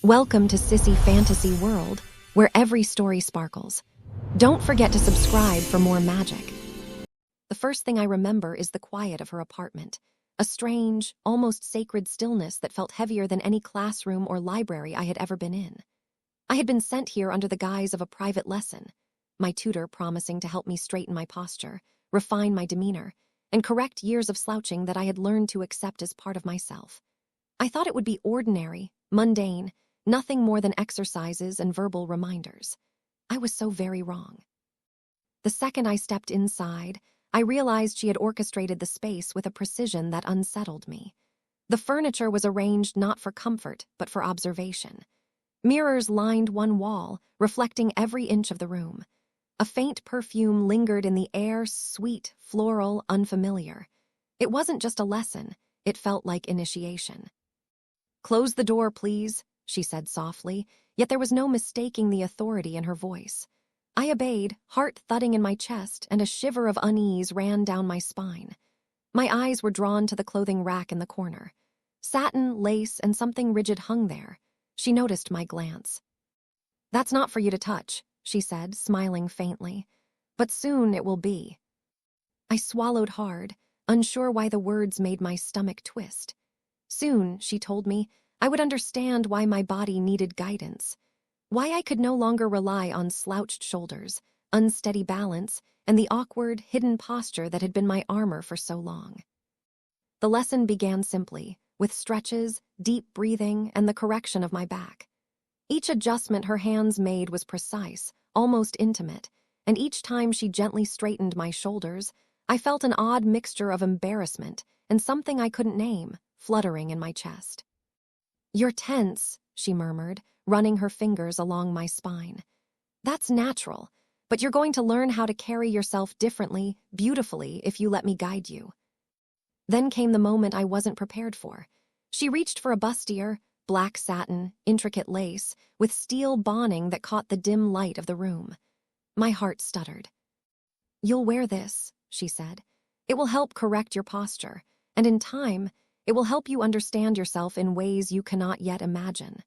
Welcome to Sissy Fantasy World, where every story sparkles. Don't forget to subscribe for more magic. The first thing I remember is the quiet of her apartment, a strange, almost sacred stillness that felt heavier than any classroom or library I had ever been in. I had been sent here under the guise of a private lesson, my tutor promising to help me straighten my posture, refine my demeanor, and correct years of slouching that I had learned to accept as part of myself. I thought it would be ordinary, mundane, nothing more than exercises and verbal reminders. I was so very wrong. The second I stepped inside, I realized she had orchestrated the space with a precision that unsettled me. The furniture was arranged not for comfort, but for observation. Mirrors lined one wall, reflecting every inch of the room. A faint perfume lingered in the air, sweet, floral, unfamiliar. It wasn't just a lesson, it felt like initiation. "Close the door, please," she said softly, yet there was no mistaking the authority in her voice. I obeyed, heart thudding in my chest, and a shiver of unease ran down my spine. My eyes were drawn to the clothing rack in the corner. Satin, lace, and something rigid hung there. She noticed my glance. "That's not for you to touch," she said, smiling faintly. "But soon it will be." I swallowed hard, unsure why the words made my stomach twist. Soon, she told me, I would understand why my body needed guidance, why I could no longer rely on slouched shoulders, unsteady balance, and the awkward, hidden posture that had been my armor for so long. The lesson began simply, with stretches, deep breathing, and the correction of my back. Each adjustment her hands made was precise, almost intimate, and each time she gently straightened my shoulders, I felt an odd mixture of embarrassment and something I couldn't name, fluttering in my chest. "You're tense," she murmured, running her fingers along my spine. "That's natural, but you're going to learn how to carry yourself differently, beautifully, if you let me guide you." Then came the moment I wasn't prepared for. She reached for a bustier, black satin, intricate lace, with steel boning that caught the dim light of the room. My heart stuttered. "You'll wear this," she said. "It will help correct your posture, and in time, it will help you understand yourself in ways you cannot yet imagine."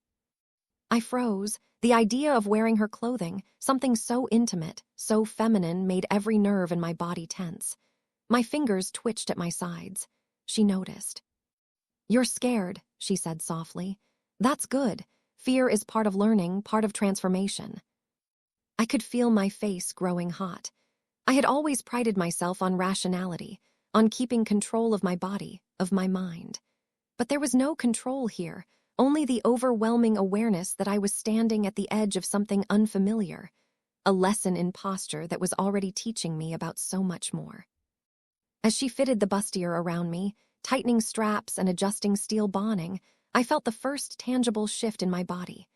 I froze. The idea of wearing her clothing, something so intimate, so feminine, made every nerve in my body tense. My fingers twitched at my sides. She noticed. "You're scared," she said softly. "That's good. Fear is part of learning, part of transformation." I could feel my face growing hot. I had always prided myself on rationality, on keeping control of my body, of my mind. But there was no control here, only the overwhelming awareness that I was standing at the edge of something unfamiliar, a lesson in posture that was already teaching me about so much more. As she fitted the bustier around me, tightening straps and adjusting steel boning, I felt the first tangible shift in my body.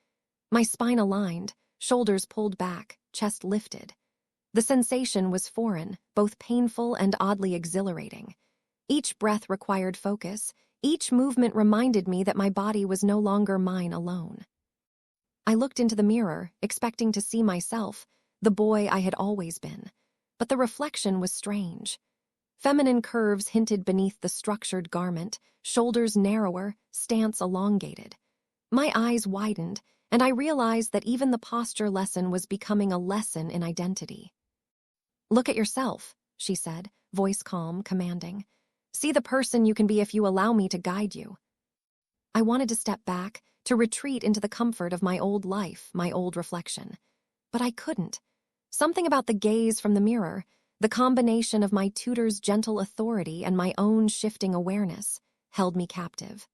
My spine aligned, shoulders pulled back, chest lifted. The sensation was foreign, both painful and oddly exhilarating. Each breath required focus. Each movement reminded me that my body was no longer mine alone. I looked into the mirror, expecting to see myself, the boy I had always been. But the reflection was strange. Feminine curves hinted beneath the structured garment, shoulders narrower, stance elongated. My eyes widened, and I realized that even the posture lesson was becoming a lesson in identity. "Look at yourself," she said, voice calm, commanding. "See the person you can be if you allow me to guide you." I wanted to step back, to retreat into the comfort of my old life, my old reflection. But I couldn't. Something about the gaze from the mirror, the combination of my tutor's gentle authority and my own shifting awareness, held me captive.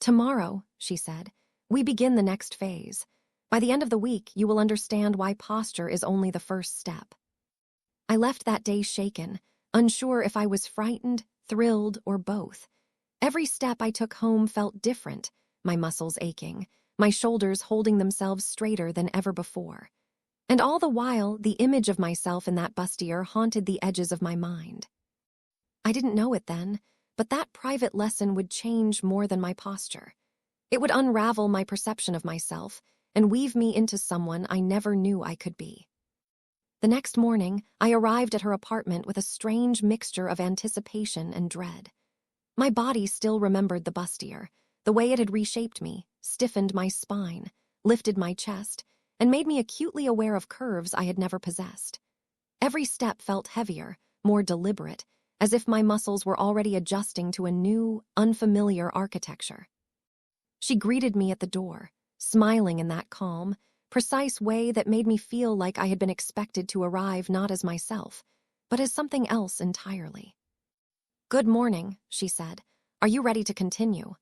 "Tomorrow," she said, "we begin the next phase. By the end of the week, you will understand why posture is only the first step." I left that day shaken, unsure if I was frightened, thrilled, or both. Every step I took home felt different, my muscles aching, my shoulders holding themselves straighter than ever before. And all the while, the image of myself in that bustier haunted the edges of my mind. I didn't know it then, but that private lesson would change more than my posture. It would unravel my perception of myself and weave me into someone I never knew I could be. The next morning, I arrived at her apartment with a strange mixture of anticipation and dread. My body still remembered the bustier, the way it had reshaped me, stiffened my spine, lifted my chest, and made me acutely aware of curves I had never possessed. Every step felt heavier, more deliberate, as if my muscles were already adjusting to a new, unfamiliar architecture. She greeted me at the door, smiling in that calm, precise way that made me feel like I had been expected to arrive not as myself, but as something else entirely. "Good morning," she said. "Are you ready to continue?"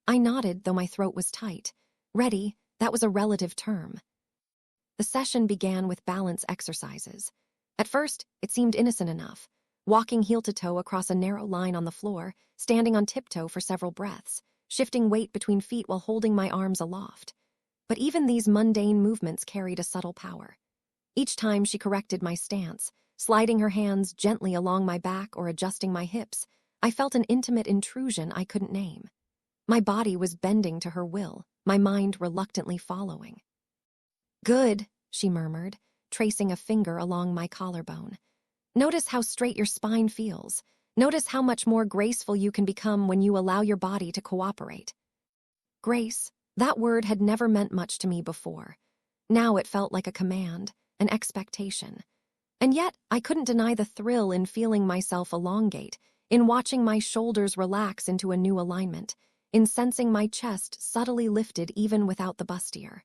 I nodded, though my throat was tight. Ready, that was a relative term. The session began with balance exercises. At first, it seemed innocent enough, walking heel to toe across a narrow line on the floor, standing on tiptoe for several breaths, shifting weight between feet while holding my arms aloft. But even these mundane movements carried a subtle power. Each time she corrected my stance, sliding her hands gently along my back or adjusting my hips, I felt an intimate intrusion I couldn't name. My body was bending to her will, my mind reluctantly following. "Good," she murmured, tracing a finger along my collarbone. "Notice how straight your spine feels. Notice how much more graceful you can become when you allow your body to cooperate." Grace, that word had never meant much to me before. Now it felt like a command, an expectation. And yet, I couldn't deny the thrill in feeling myself elongate, in watching my shoulders relax into a new alignment, in sensing my chest subtly lifted even without the bustier.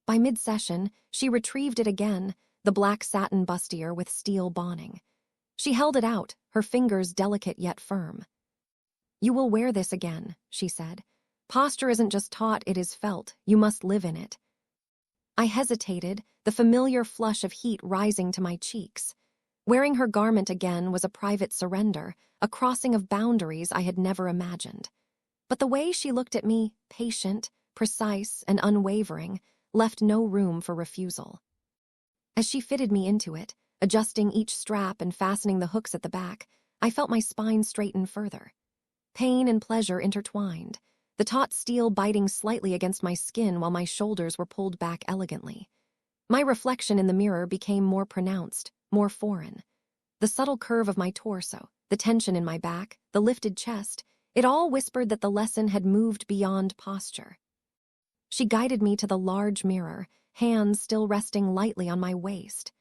By mid-session, she retrieved it again, the black satin bustier with steel boning. She held it out, her fingers delicate yet firm. "You will wear this again," she said. "Posture isn't just taught, it is felt. You must live in it." I hesitated, the familiar flush of heat rising to my cheeks. Wearing her garment again was a private surrender, a crossing of boundaries I had never imagined. But the way she looked at me, patient, precise, and unwavering, left no room for refusal. As she fitted me into it, adjusting each strap and fastening the hooks at the back, I felt my spine straighten further. Pain and pleasure intertwined, the taut steel biting slightly against my skin while my shoulders were pulled back elegantly. My reflection in the mirror became more pronounced, more foreign. The subtle curve of my torso, the tension in my back, the lifted chest, it all whispered that the lesson had moved beyond posture. She guided me to the large mirror, hands still resting lightly on my waist.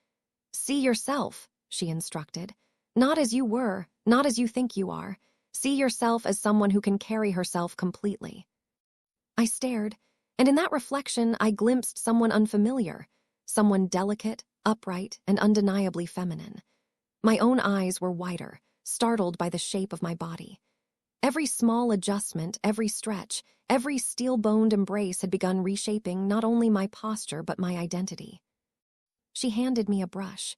"See yourself," she instructed. "Not as you were, not as you think you are. See yourself as someone who can carry herself completely." I stared, and in that reflection I glimpsed someone unfamiliar, someone delicate, upright, and undeniably feminine. My own eyes were wider, startled by the shape of my body. Every small adjustment, every stretch, every steel-boned embrace had begun reshaping not only my posture but my identity. She handed me a brush.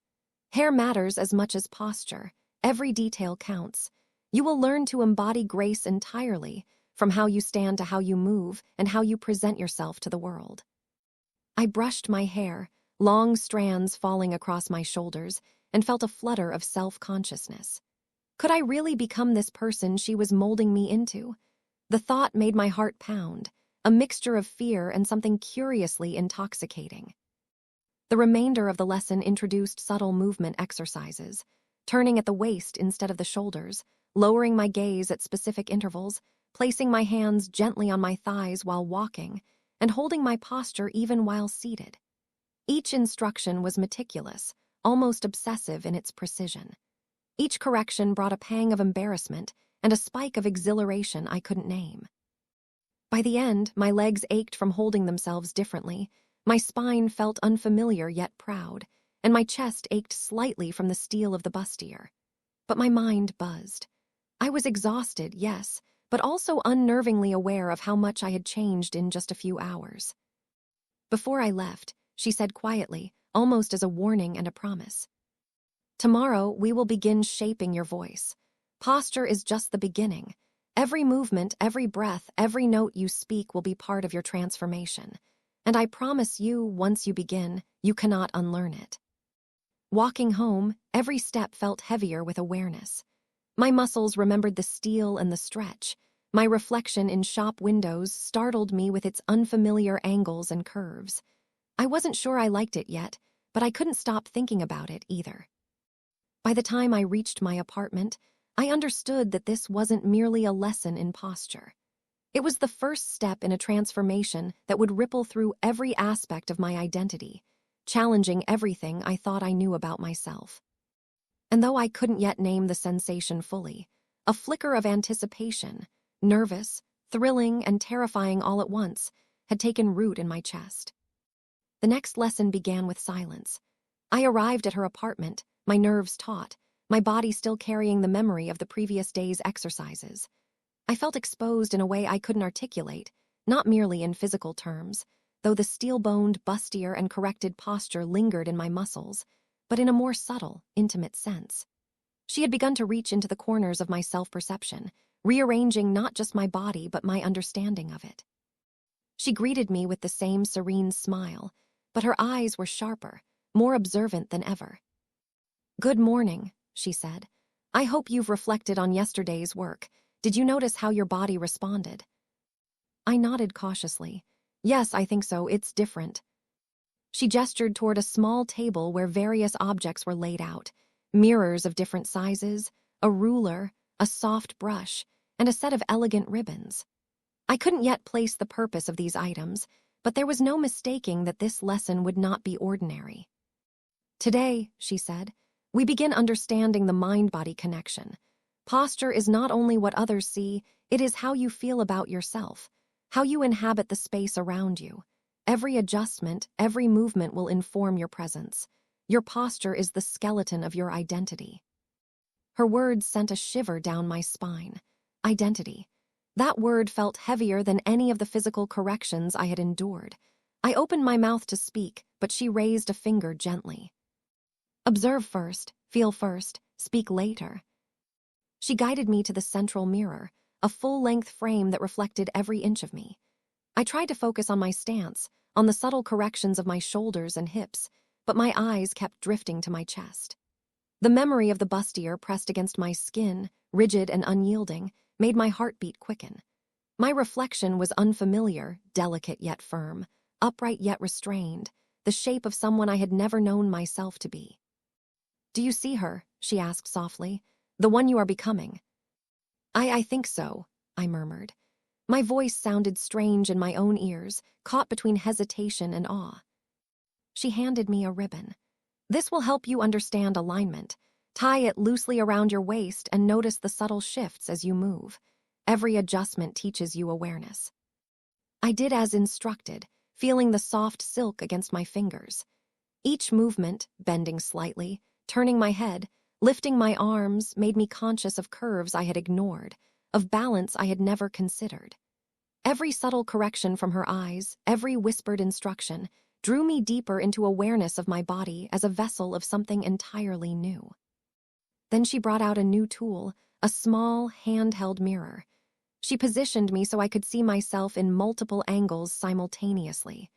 "Hair matters as much as posture. Every detail counts. You will learn to embody grace entirely, from how you stand to how you move and how you present yourself to the world." I brushed my hair, long strands falling across my shoulders, and felt a flutter of self-consciousness. Could I really become this person she was molding me into? The thought made my heart pound, a mixture of fear and something curiously intoxicating. The remainder of the lesson introduced subtle movement exercises, turning at the waist instead of the shoulders, lowering my gaze at specific intervals, placing my hands gently on my thighs while walking, and holding my posture even while seated. Each instruction was meticulous, almost obsessive in its precision. Each correction brought a pang of embarrassment and a spike of exhilaration I couldn't name. By the end, my legs ached from holding themselves differently, my spine felt unfamiliar yet proud, and my chest ached slightly from the steel of the bustier. But my mind buzzed. I was exhausted, yes, but also unnervingly aware of how much I had changed in just a few hours. Before I left, she said quietly, almost as a warning and a promise. "Tomorrow, we will begin shaping your voice. Posture is just the beginning. Every movement, every breath, every note you speak will be part of your transformation. And I promise you, once you begin, you cannot unlearn it." Walking home, every step felt heavier with awareness. My muscles remembered the steel and the stretch. My reflection in shop windows startled me with its unfamiliar angles and curves. I wasn't sure I liked it yet, but I couldn't stop thinking about it either. By the time I reached my apartment, I understood that this wasn't merely a lesson in posture. It was the first step in a transformation that would ripple through every aspect of my identity, challenging everything I thought I knew about myself. And though I couldn't yet name the sensation fully, a flicker of anticipation, nervous, thrilling, and terrifying all at once, had taken root in my chest. The next lesson began with silence. I arrived at her apartment, my nerves taut, my body still carrying the memory of the previous day's exercises. I felt exposed in a way I couldn't articulate, not merely in physical terms, though the steel-boned, bustier, and corrected posture lingered in my muscles, but in a more subtle, intimate sense. She had begun to reach into the corners of my self-perception, rearranging not just my body but my understanding of it. She greeted me with the same serene smile, but her eyes were sharper, more observant than ever. "Good morning," she said. "I hope you've reflected on yesterday's work. Did you notice how your body responded?" I nodded cautiously. "Yes, I think so. It's different." She gestured toward a small table where various objects were laid out, mirrors of different sizes, a ruler, a soft brush, and a set of elegant ribbons. I couldn't yet place the purpose of these items, but there was no mistaking that this lesson would not be ordinary. "Today," she said, "we begin understanding the mind-body connection. Posture is not only what others see, it is how you feel about yourself, how you inhabit the space around you. Every adjustment, every movement will inform your presence. Your posture is the skeleton of your identity." Her words sent a shiver down my spine. Identity. That word felt heavier than any of the physical corrections I had endured. I opened my mouth to speak, but she raised a finger gently. "Observe first, feel first, speak later." She guided me to the central mirror, a full-length frame that reflected every inch of me. I tried to focus on my stance, on the subtle corrections of my shoulders and hips, but my eyes kept drifting to my chest. The memory of the bustier pressed against my skin, rigid and unyielding, made my heartbeat quicken. My reflection was unfamiliar, delicate yet firm, upright yet restrained, the shape of someone I had never known myself to be. "Do you see her?" she asked softly. "The one you are becoming?" I think so," I murmured. My voice sounded strange in my own ears, caught between hesitation and awe. She handed me a ribbon. "This will help you understand alignment. Tie it loosely around your waist and notice the subtle shifts as you move. Every adjustment teaches you awareness." I did as instructed, feeling the soft silk against my fingers. Each movement, bending slightly, turning my head, lifting my arms, made me conscious of curves I had ignored, of balance I had never considered. Every subtle correction from her eyes, every whispered instruction, drew me deeper into awareness of my body as a vessel of something entirely new. Then she brought out a new tool, a small, handheld mirror. She positioned me so I could see myself in multiple angles simultaneously.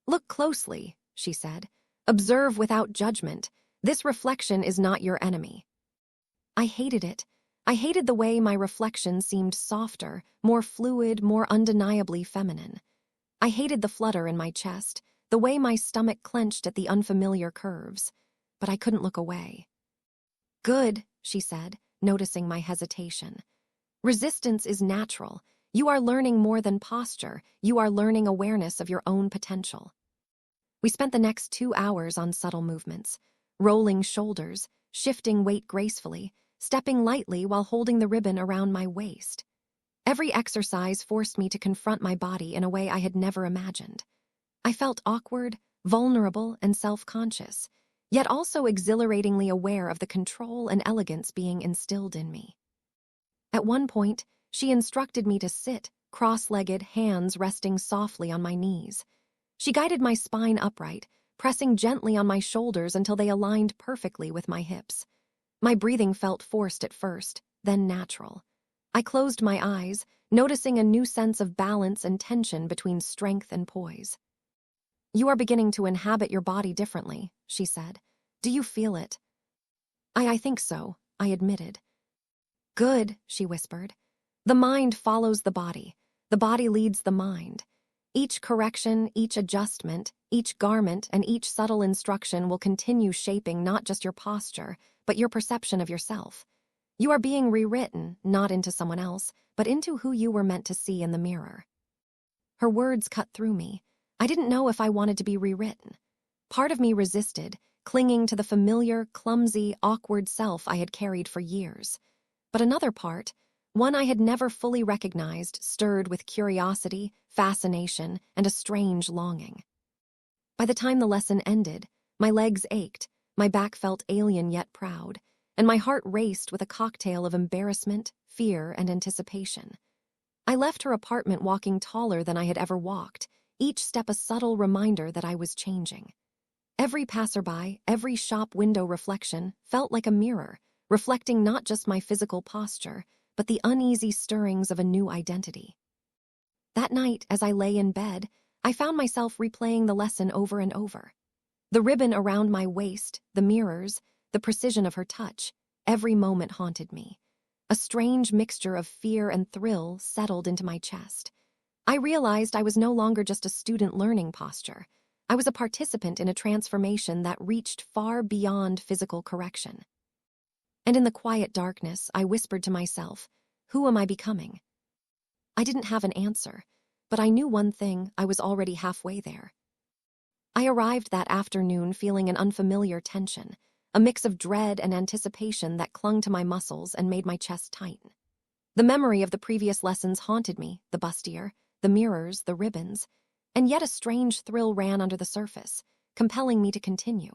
"Look closely," she said. "Observe without judgment. This reflection is not your enemy." I hated it. I hated the way my reflection seemed softer, more fluid, more undeniably feminine. I hated the flutter in my chest, the way my stomach clenched at the unfamiliar curves. But I couldn't look away. "Good," she said, noticing my hesitation. "Resistance is natural. You are learning more than posture. You are learning awareness of your own potential." We spent the next 2 hours on subtle movements, rolling shoulders, shifting weight gracefully, stepping lightly while holding the ribbon around my waist. Every exercise forced me to confront my body in a way I had never imagined. I felt awkward, vulnerable, and self-conscious, yet also exhilaratingly aware of the control and elegance being instilled in me. At one point, she instructed me to sit, cross-legged, hands resting softly on my knees. She guided my spine upright, pressing gently on my shoulders until they aligned perfectly with my hips. My breathing felt forced at first, then natural. I closed my eyes, noticing a new sense of balance and tension between strength and poise. "You are beginning to inhabit your body differently," she said. "Do you feel it?" I think so," I admitted. "Good," she whispered. "The mind follows the body leads the mind. Each correction, each adjustment, each garment, and each subtle instruction will continue shaping not just your posture, but your perception of yourself. You are being rewritten, not into someone else, but into who you were meant to see in the mirror. Her words cut through me. I didn't know if I wanted to be rewritten. Part of me resisted, clinging to the familiar, clumsy, awkward self I had carried for years. But another part, one I had never fully recognized, stirred with curiosity, fascination, and a strange longing. By the time the lesson ended, my legs ached, my back felt alien yet proud, and my heart raced with a cocktail of embarrassment, fear, and anticipation. I left her apartment walking taller than I had ever walked, each step a subtle reminder that I was changing. Every passerby, every shop window reflection felt like a mirror, reflecting not just my physical posture, but the uneasy stirrings of a new identity. That night, as I lay in bed, I found myself replaying the lesson over and over. The ribbon around my waist, the mirrors, the precision of her touch, every moment haunted me. A strange mixture of fear and thrill settled into my chest. I realized I was no longer just a student learning posture. I was a participant in a transformation that reached far beyond physical correction. And in the quiet darkness, I whispered to myself, who am I becoming? I didn't have an answer, but I knew one thing: I was already halfway there. I arrived that afternoon feeling an unfamiliar tension, a mix of dread and anticipation that clung to my muscles and made my chest tighten. The memory of the previous lessons haunted me, the bustier, the mirrors, the ribbons, and yet a strange thrill ran under the surface, compelling me to continue.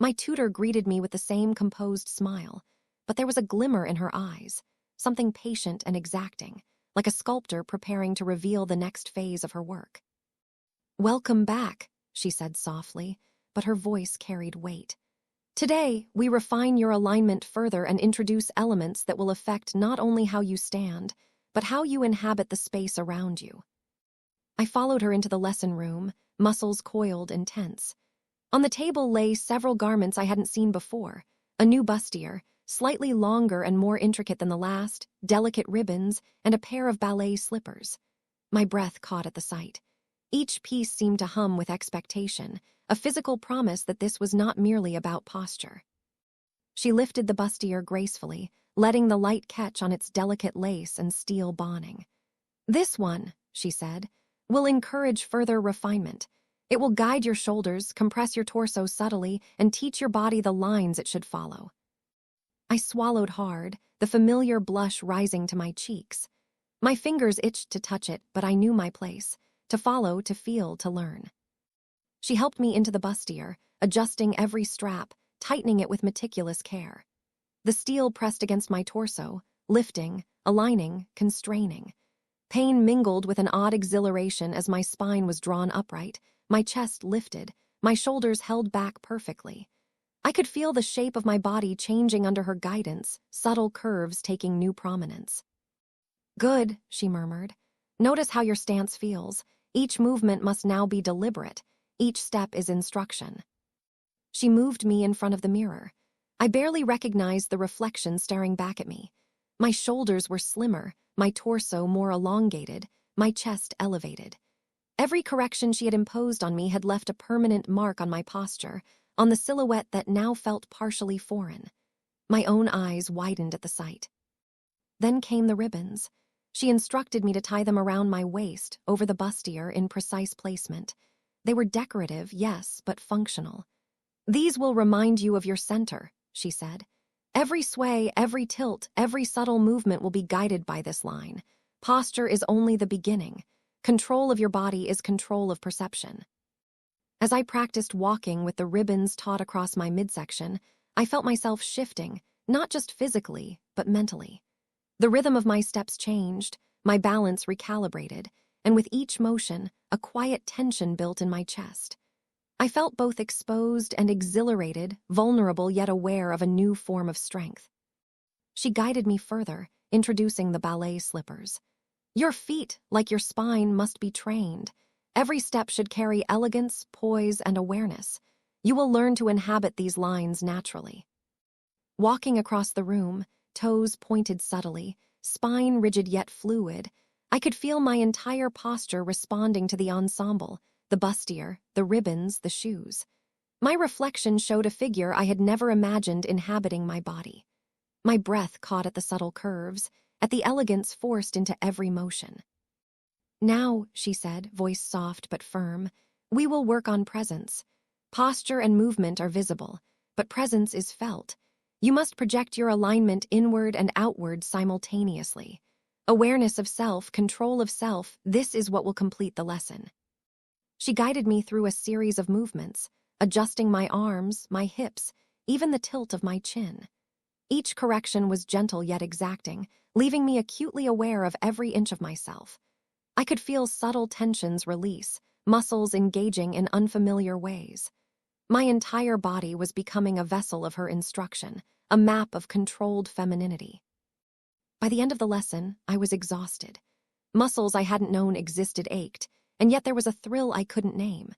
My tutor greeted me with the same composed smile, but there was a glimmer in her eyes, something patient and exacting, like a sculptor preparing to reveal the next phase of her work. "Welcome back," she said softly, but her voice carried weight. "Today, we refine your alignment further and introduce elements that will affect not only how you stand, but how you inhabit the space around you." I followed her into the lesson room, muscles coiled and tense. On the table lay several garments I hadn't seen before: a new bustier, slightly longer and more intricate than the last, delicate ribbons, and a pair of ballet slippers. My breath caught at the sight. Each piece seemed to hum with expectation, a physical promise that this was not merely about posture. She lifted the bustier gracefully, letting the light catch on its delicate lace and steel boning. "This one," she said, "will encourage further refinement. It will guide your shoulders, compress your torso subtly, and teach your body the lines it should follow." I swallowed hard, the familiar blush rising to my cheeks. My fingers itched to touch it, but I knew my place: to follow, to feel, to learn. She helped me into the bustier, adjusting every strap, tightening it with meticulous care. The steel pressed against my torso, lifting, aligning, constraining. Pain mingled with an odd exhilaration as my spine was drawn upright, my chest lifted, my shoulders held back perfectly. I could feel the shape of my body changing under her guidance, subtle curves taking new prominence. "Good," she murmured. "Notice how your stance feels. Each movement must now be deliberate. Each step is instruction." She moved me in front of the mirror. I barely recognized the reflection staring back at me. My shoulders were slimmer, my torso more elongated, my chest elevated. Every correction she had imposed on me had left a permanent mark on my posture, on the silhouette that now felt partially foreign. My own eyes widened at the sight. Then came the ribbons. She instructed me to tie them around my waist, over the bustier, in precise placement. They were decorative, yes, but functional. "These will remind you of your center," she said. "Every sway, every tilt, every subtle movement will be guided by this line. Posture is only the beginning. Control of your body is control of perception." As I practiced walking with the ribbons taut across my midsection, I felt myself shifting, not just physically, but mentally. The rhythm of my steps changed, my balance recalibrated, and with each motion, a quiet tension built in my chest. I felt both exposed and exhilarated, vulnerable yet aware of a new form of strength. She guided me further, introducing the ballet slippers. "Your feet, like your spine, must be trained. Every step should carry elegance, poise, and awareness. You will learn to inhabit these lines naturally." Walking across the room, toes pointed subtly, spine rigid yet fluid, I could feel my entire posture responding to the ensemble: the bustier, the ribbons, the shoes. My reflection showed a figure I had never imagined inhabiting my body. My breath caught at the subtle curves, at the elegance forced into every motion. "Now," she said, voice soft but firm, "we will work on presence. Posture and movement are visible, but presence is felt. You must project your alignment inward and outward simultaneously. Awareness of self, control of self, this is what will complete the lesson." She guided me through a series of movements, adjusting my arms, my hips, even the tilt of my chin. Each correction was gentle yet exacting, leaving me acutely aware of every inch of myself. I could feel subtle tensions release, muscles engaging in unfamiliar ways. My entire body was becoming a vessel of her instruction, a map of controlled femininity. By the end of the lesson, I was exhausted. Muscles I hadn't known existed ached, and yet there was a thrill I couldn't name.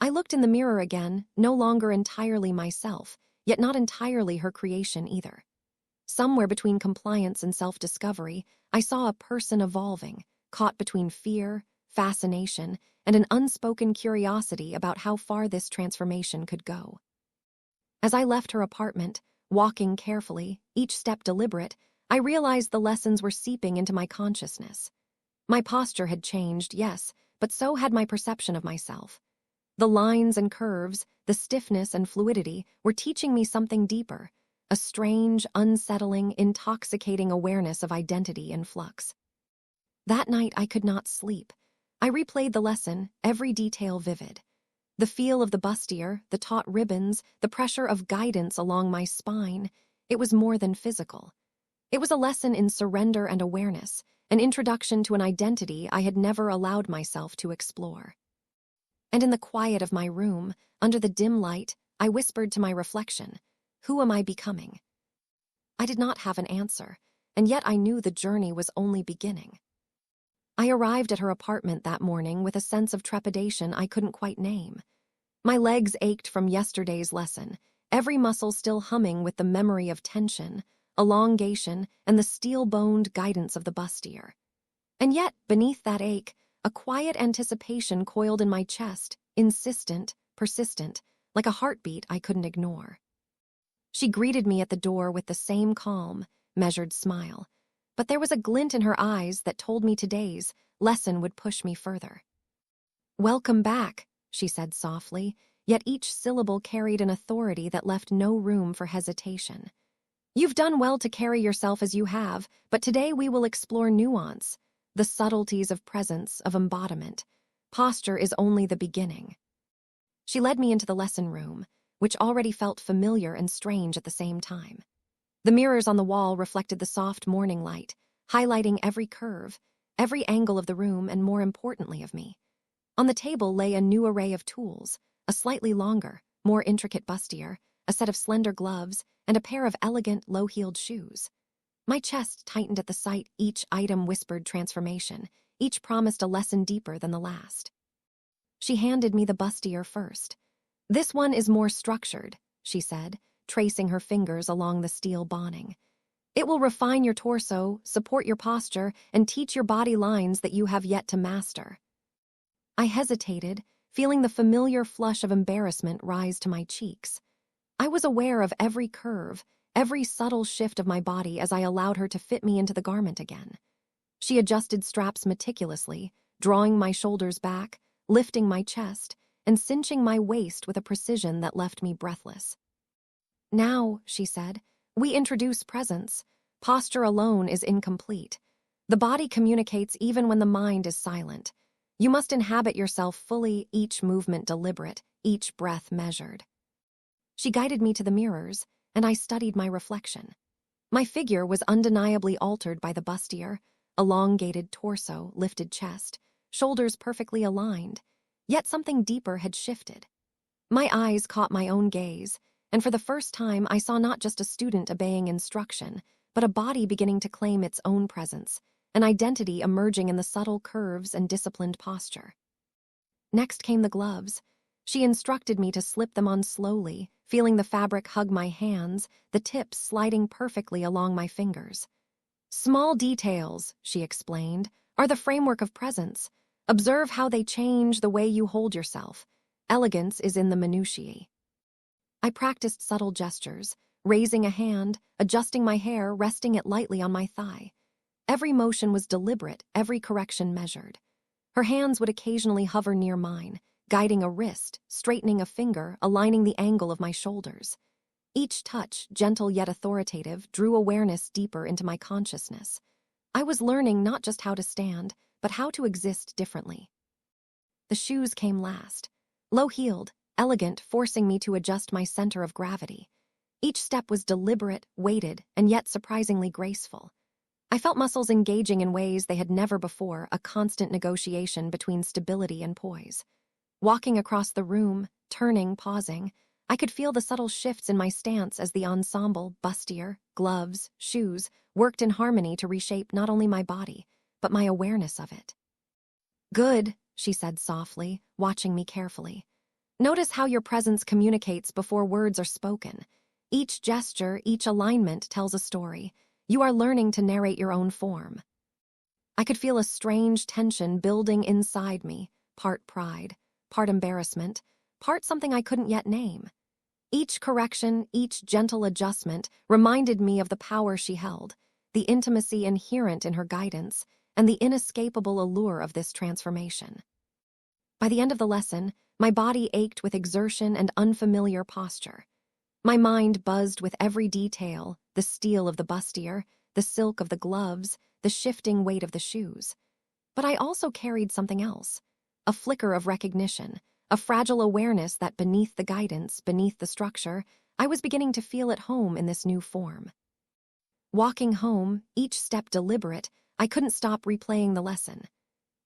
I looked in the mirror again, no longer entirely myself, yet not entirely her creation either. Somewhere between compliance and self-discovery, I saw a person evolving, caught between fear, fascination, and an unspoken curiosity about how far this transformation could go. As I left her apartment, walking carefully, each step deliberate, I realized the lessons were seeping into my consciousness. My posture had changed, yes, but so had my perception of myself. The lines and curves, the stiffness and fluidity were teaching me something deeper, a strange, unsettling, intoxicating awareness of identity in flux. That night I could not sleep. I replayed the lesson, every detail vivid. The feel of the bustier, the taut ribbons, the pressure of guidance along my spine, it was more than physical. It was a lesson in surrender and awareness, an introduction to an identity I had never allowed myself to explore. And in the quiet of my room, under the dim light, I whispered to my reflection, "Who am I becoming?" I did not have an answer, and yet I knew the journey was only beginning. I arrived at her apartment that morning with a sense of trepidation I couldn't quite name. My legs ached from yesterday's lesson, every muscle still humming with the memory of tension, elongation, and the steel-boned guidance of the bustier. And yet, beneath that ache, a quiet anticipation coiled in my chest, insistent, persistent, like a heartbeat I couldn't ignore. She greeted me at the door with the same calm, measured smile, but there was a glint in her eyes that told me today's lesson would push me further. "Welcome back," she said softly, yet each syllable carried an authority that left no room for hesitation. "You've done well to carry yourself as you have, but today we will explore nuance, the subtleties of presence, of embodiment. Posture is only the beginning." She led me into the lesson room, which already felt familiar and strange at the same time. The mirrors on the wall reflected the soft morning light, highlighting every curve, every angle of the room, and more importantly of me. On the table lay a new array of tools, a slightly longer, more intricate bustier, a set of slender gloves, and a pair of elegant, low-heeled shoes. My chest tightened at the sight. Each item whispered transformation, each promised a lesson deeper than the last. She handed me the bustier first. "This one is more structured," she said, tracing her fingers along the steel boning. "It will refine your torso, support your posture, and teach your body lines that you have yet to master." I hesitated, feeling the familiar flush of embarrassment rise to my cheeks. I was aware of every curve, every subtle shift of my body as I allowed her to fit me into the garment again. She adjusted straps meticulously, drawing my shoulders back, lifting my chest, and cinching my waist with a precision that left me breathless. "Now," she said, "we introduce presence. Posture alone is incomplete. The body communicates even when the mind is silent. You must inhabit yourself fully, each movement deliberate, each breath measured." She guided me to the mirrors, and I studied my reflection. My figure was undeniably altered by the bustier, elongated torso, lifted chest, shoulders perfectly aligned, yet something deeper had shifted. My eyes caught my own gaze, and for the first time I saw not just a student obeying instruction, but a body beginning to claim its own presence, an identity emerging in the subtle curves and disciplined posture. Next came the gloves. She instructed me to slip them on slowly, feeling the fabric hug my hands, the tips sliding perfectly along my fingers. "Small details," she explained, "are the framework of presence. Observe how they change the way you hold yourself. Elegance is in the minutiae." I practiced subtle gestures, raising a hand, adjusting my hair, resting it lightly on my thigh. Every motion was deliberate, every correction measured. Her hands would occasionally hover near mine, guiding a wrist, straightening a finger, aligning the angle of my shoulders. Each touch, gentle yet authoritative, drew awareness deeper into my consciousness. I was learning not just how to stand, but how to exist differently. The shoes came last. Low-heeled, elegant, forcing me to adjust my center of gravity. Each step was deliberate, weighted, and yet surprisingly graceful. I felt muscles engaging in ways they had never before, a constant negotiation between stability and poise. Walking across the room, turning, pausing, I could feel the subtle shifts in my stance as the ensemble, bustier, gloves, shoes, worked in harmony to reshape not only my body, but my awareness of it. "Good," she said softly, watching me carefully. "Notice how your presence communicates before words are spoken. Each gesture, each alignment tells a story. You are learning to narrate your own form." I could feel a strange tension building inside me, part pride, part embarrassment, part something I couldn't yet name. Each correction, each gentle adjustment reminded me of the power she held, the intimacy inherent in her guidance, and the inescapable allure of this transformation. By the end of the lesson, my body ached with exertion and unfamiliar posture. My mind buzzed with every detail, the steel of the bustier, the silk of the gloves, the shifting weight of the shoes. But I also carried something else, a flicker of recognition, a fragile awareness that beneath the guidance, beneath the structure, I was beginning to feel at home in this new form. Walking home, each step deliberate, I couldn't stop replaying the lesson.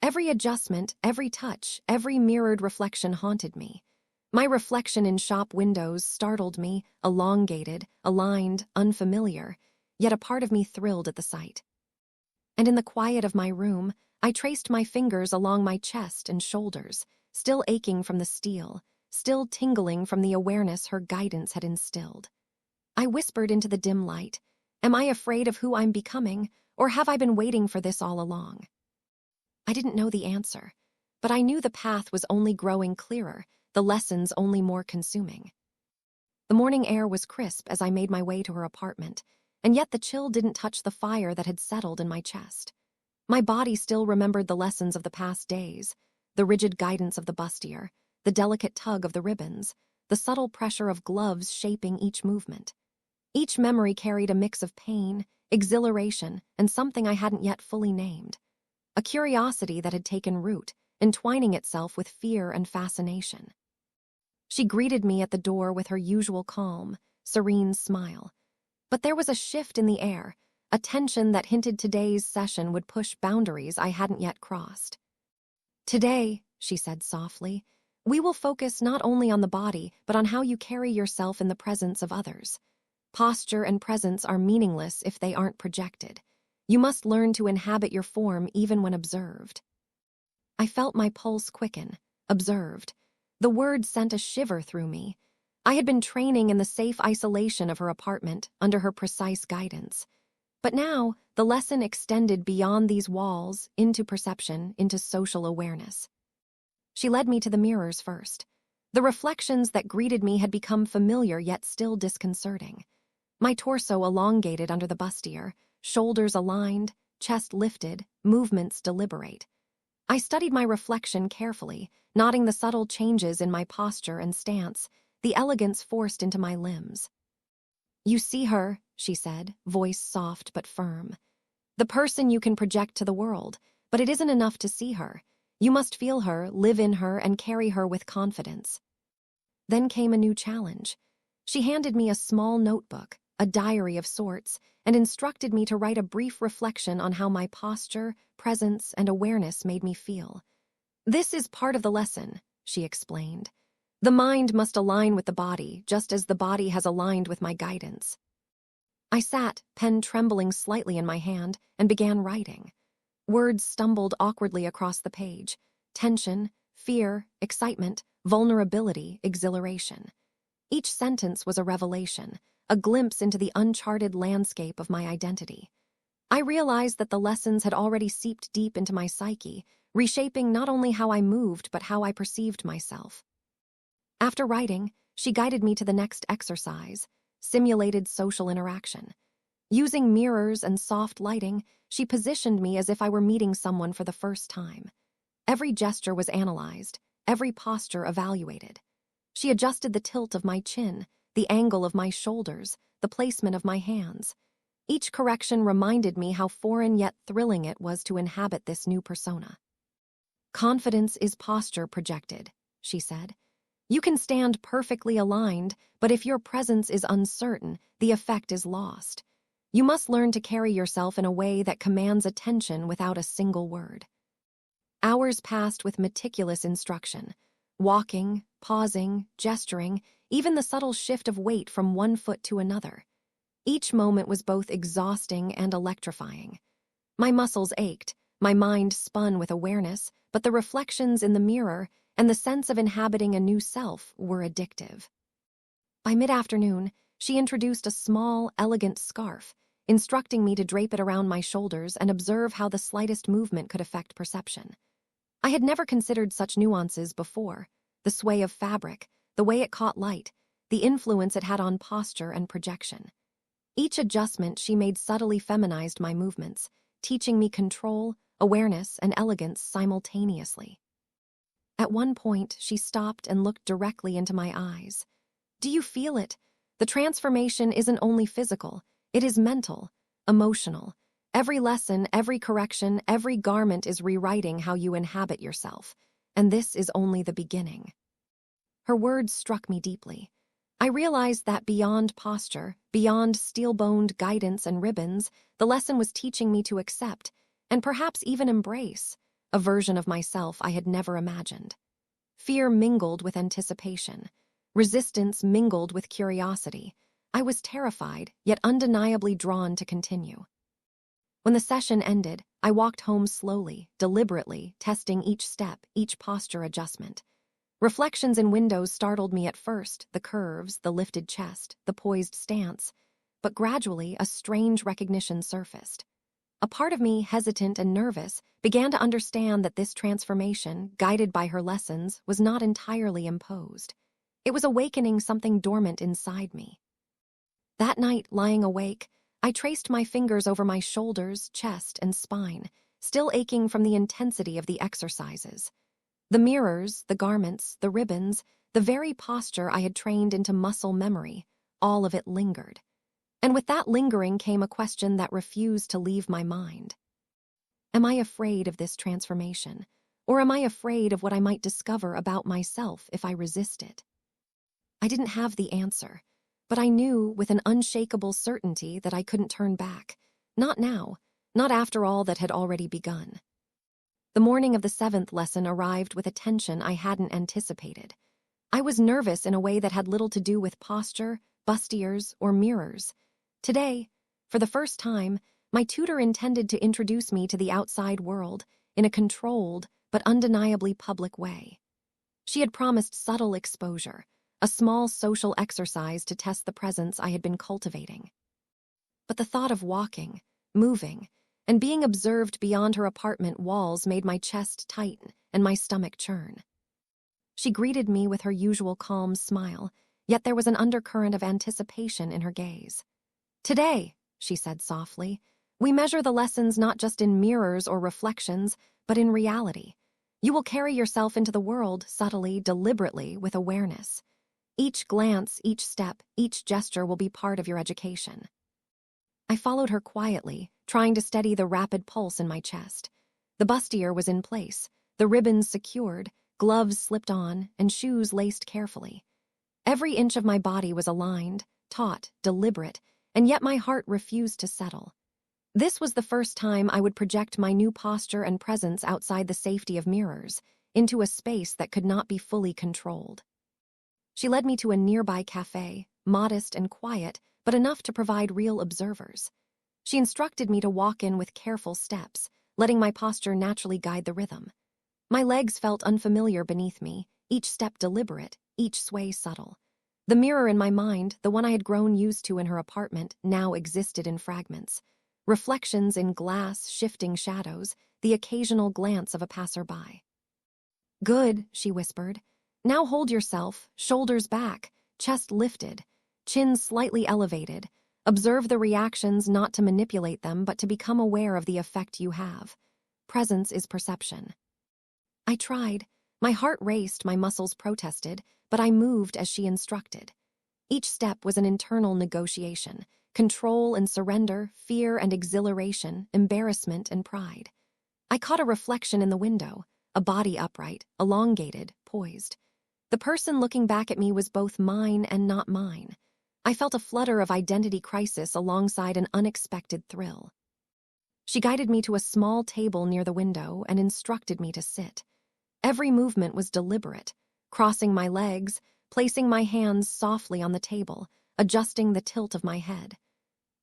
Every adjustment, every touch, every mirrored reflection haunted me. My reflection in shop windows startled me, elongated, aligned, unfamiliar, yet a part of me thrilled at the sight. And in the quiet of my room, I traced my fingers along my chest and shoulders, still aching from the steel, still tingling from the awareness her guidance had instilled. I whispered into the dim light, "Am I afraid of who I'm becoming, or have I been waiting for this all along?" I didn't know the answer, but I knew the path was only growing clearer, the lessons only more consuming. The morning air was crisp as I made my way to her apartment, and yet the chill didn't touch the fire that had settled in my chest. My body still remembered the lessons of the past days, the rigid guidance of the bustier, the delicate tug of the ribbons, the subtle pressure of gloves shaping each movement. Each memory carried a mix of pain, exhilaration, and something I hadn't yet fully named. A curiosity that had taken root, entwining itself with fear and fascination. She greeted me at the door with her usual calm, serene smile. But there was a shift in the air, a tension that hinted today's session would push boundaries I hadn't yet crossed. "Today," she said softly, "we will focus not only on the body, but on how you carry yourself in the presence of others. Posture and presence are meaningless if they aren't projected. You must learn to inhabit your form even when observed." I felt my pulse quicken. Observed. The word sent a shiver through me. I had been training in the safe isolation of her apartment, under her precise guidance. But now, the lesson extended beyond these walls, into perception, into social awareness. She led me to the mirrors first. The reflections that greeted me had become familiar yet still disconcerting. My torso elongated under the bustier, shoulders aligned, chest lifted, movements deliberate. I studied my reflection carefully, noting the subtle changes in my posture and stance, the elegance forced into my limbs. "You see her," she said, voice soft but firm. "The person you can project to the world, but it isn't enough to see her. You must feel her, live in her, and carry her with confidence." Then came a new challenge. She handed me a small notebook, a diary of sorts, and instructed me to write a brief reflection on how my posture, presence, and awareness made me feel. "This is part of the lesson," she explained. "The mind must align with the body, just as the body has aligned with my guidance." I sat, pen trembling slightly in my hand, and began writing. Words stumbled awkwardly across the page. Tension, fear, excitement, vulnerability, exhilaration. Each sentence was a revelation, a glimpse into the uncharted landscape of my identity. I realized that the lessons had already seeped deep into my psyche, reshaping not only how I moved but how I perceived myself. After writing, she guided me to the next exercise, simulated social interaction. Using mirrors and soft lighting, she positioned me as if I were meeting someone for the first time. Every gesture was analyzed, every posture evaluated. She adjusted the tilt of my chin, the angle of my shoulders, the placement of my hands. Each correction reminded me how foreign yet thrilling it was to inhabit this new persona. "Confidence is posture projected," she said. "You can stand perfectly aligned, but if your presence is uncertain, the effect is lost. You must learn to carry yourself in a way that commands attention without a single word." Hours passed with meticulous instruction. Walking, pausing, gesturing, even the subtle shift of weight from one foot to another. Each moment was both exhausting and electrifying. My muscles ached, my mind spun with awareness, but the reflections in the mirror and the sense of inhabiting a new self were addictive. By mid-afternoon, she introduced a small, elegant scarf, instructing me to drape it around my shoulders and observe how the slightest movement could affect perception. I had never considered such nuances before: the sway of fabric, the way it caught light, the influence it had on posture and projection. Each adjustment she made subtly feminized my movements, teaching me control, awareness, and elegance simultaneously. At one point, she stopped and looked directly into my eyes. "Do you feel it? The transformation isn't only physical, it is mental, emotional. Every lesson, every correction, every garment is rewriting how you inhabit yourself, and this is only the beginning." Her words struck me deeply. I realized that beyond posture, beyond steel-boned guidance and ribbons, the lesson was teaching me to accept, and perhaps even embrace, a version of myself I had never imagined. Fear mingled with anticipation. Resistance mingled with curiosity. I was terrified, yet undeniably drawn to continue. When the session ended, I walked home slowly, deliberately, testing each step, each posture adjustment. Reflections in windows startled me at first: the curves, the lifted chest, the poised stance. But gradually, a strange recognition surfaced. A part of me, hesitant and nervous, began to understand that this transformation, guided by her lessons, was not entirely imposed. It was awakening something dormant inside me. That night, lying awake, I traced my fingers over my shoulders, chest, and spine, still aching from the intensity of the exercises. The mirrors, the garments, the ribbons, the very posture I had trained into muscle memory, all of it lingered. And with that lingering came a question that refused to leave my mind. Am I afraid of this transformation? Or am I afraid of what I might discover about myself if I resist it? I didn't have the answer, but I knew with an unshakable certainty that I couldn't turn back. Not now, not after all that had already begun. The morning of the 7th lesson arrived with a tension I hadn't anticipated. I was nervous in a way that had little to do with posture, bustiers, or mirrors. Today, for the first time, my tutor intended to introduce me to the outside world in a controlled but undeniably public way. She had promised subtle exposure, a small social exercise to test the presence I had been cultivating. But the thought of walking, moving, and being observed beyond her apartment walls made my chest tighten and my stomach churn. She greeted me with her usual calm smile, yet there was an undercurrent of anticipation in her gaze. "Today," she said softly, "we measure the lessons not just in mirrors or reflections, but in reality. You will carry yourself into the world subtly, deliberately, with awareness. Each glance, each step, each gesture will be part of your education." I followed her quietly, trying to steady the rapid pulse in my chest. The bustier was in place, the ribbons secured, gloves slipped on, and shoes laced carefully. Every inch of my body was aligned, taut, deliberate, and yet my heart refused to settle. This was the first time I would project my new posture and presence outside the safety of mirrors, into a space that could not be fully controlled. She led me to a nearby cafe, modest and quiet, but enough to provide real observers. She instructed me to walk in with careful steps, letting my posture naturally guide the rhythm. My legs felt unfamiliar beneath me, each step deliberate, each sway subtle. The mirror in my mind, the one I had grown used to in her apartment, now existed in fragments. Reflections in glass, shifting shadows, the occasional glance of a passerby. "Good," she whispered. "Now hold yourself, shoulders back, chest lifted. chin slightly elevated. Observe the reactions, not to manipulate them, but to become aware of the effect you have. Presence is perception. I tried. My heart raced, my muscles protested, but I moved as she instructed. Each step was an internal negotiation. Control and surrender, fear and exhilaration, embarrassment and pride. I caught a reflection in the window, a body upright, elongated, poised. The person looking back at me was both mine and not mine. I felt a flutter of identity crisis alongside an unexpected thrill. She guided me to a small table near the window and instructed me to sit. Every movement was deliberate, crossing my legs, placing my hands softly on the table, adjusting the tilt of my head.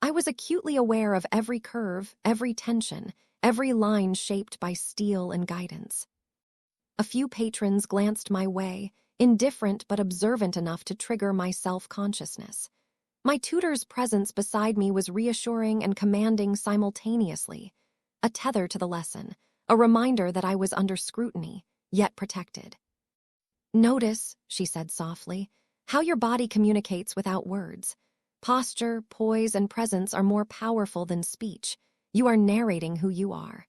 I was acutely aware of every curve, every tension, every line shaped by steel and guidance. A few patrons glanced my way, indifferent but observant enough to trigger my self-consciousness. My tutor's presence beside me was reassuring and commanding simultaneously, a tether to the lesson, a reminder that I was under scrutiny, yet protected. "Notice," she said softly, "how your body communicates without words. Posture, poise, and presence are more powerful than speech. You are narrating who you are."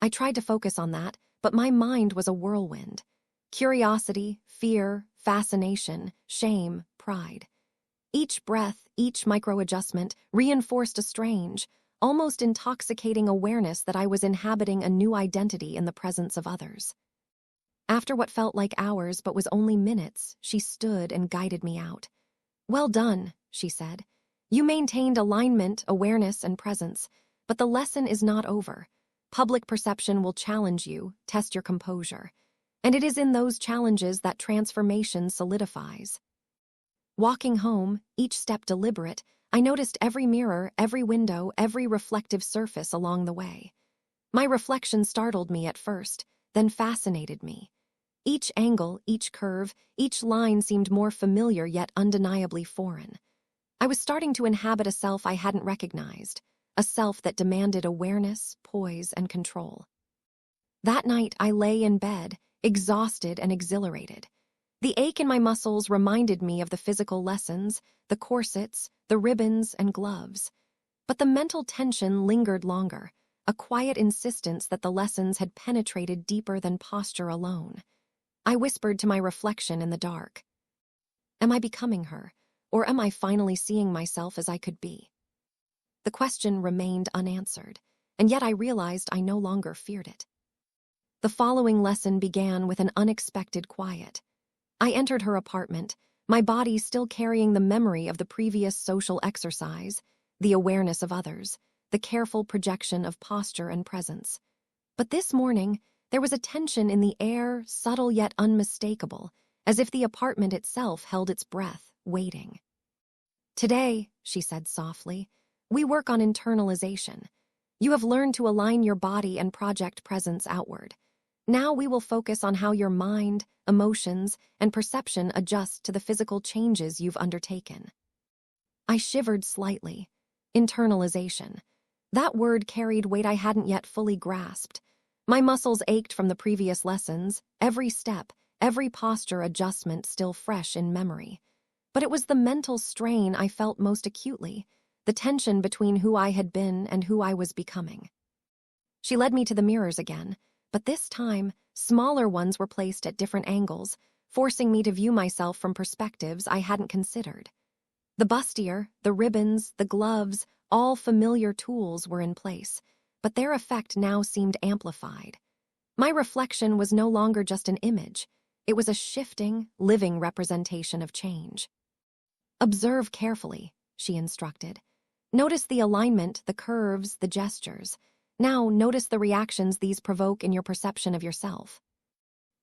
I tried to focus on that, but my mind was a whirlwind. Curiosity, fear, fascination, shame, pride. Each breath, each micro-adjustment reinforced a strange, almost intoxicating awareness that I was inhabiting a new identity in the presence of others. After what felt like hours but was only minutes, she stood and guided me out. "Well done," she said. "You maintained alignment, awareness, and presence, but the lesson is not over. Public perception will challenge you, test your composure. And it is in those challenges that transformation solidifies." Walking home, each step deliberate, I noticed every mirror, every window, every reflective surface along the way. My reflection startled me at first, then fascinated me. Each angle, each curve, each line seemed more familiar yet undeniably foreign. I was starting to inhabit a self I hadn't recognized, a self that demanded awareness, poise, and control. That night, I lay in bed, exhausted and exhilarated. The ache in my muscles reminded me of the physical lessons, the corsets, the ribbons, and gloves. But the mental tension lingered longer, a quiet insistence that the lessons had penetrated deeper than posture alone. I whispered to my reflection in the dark. Am I becoming her, or am I finally seeing myself as I could be? The question remained unanswered, and yet I realized I no longer feared it. The following lesson began with an unexpected quiet. I entered her apartment, my body still carrying the memory of the previous social exercise, the awareness of others, the careful projection of posture and presence. But this morning, there was a tension in the air, subtle yet unmistakable, as if the apartment itself held its breath, waiting. "Today," she said softly, "we work on internalization. You have learned to align your body and project presence outward. Now we will focus on how your mind, emotions, and perception adjust to the physical changes you've undertaken." I shivered slightly. Internalization. That word carried weight I hadn't yet fully grasped. My muscles ached from the previous lessons, every step, every posture adjustment still fresh in memory. But it was the mental strain I felt most acutely, the tension between who I had been and who I was becoming. She led me to the mirrors again, but this time, smaller ones were placed at different angles, forcing me to view myself from perspectives I hadn't considered. The bustier, the ribbons, the gloves, all familiar tools were in place, but their effect now seemed amplified. My reflection was no longer just an image. It was a shifting, living representation of change. "Observe carefully," she instructed. "Notice the alignment, the curves, the gestures. Now notice the reactions these provoke in your perception of yourself."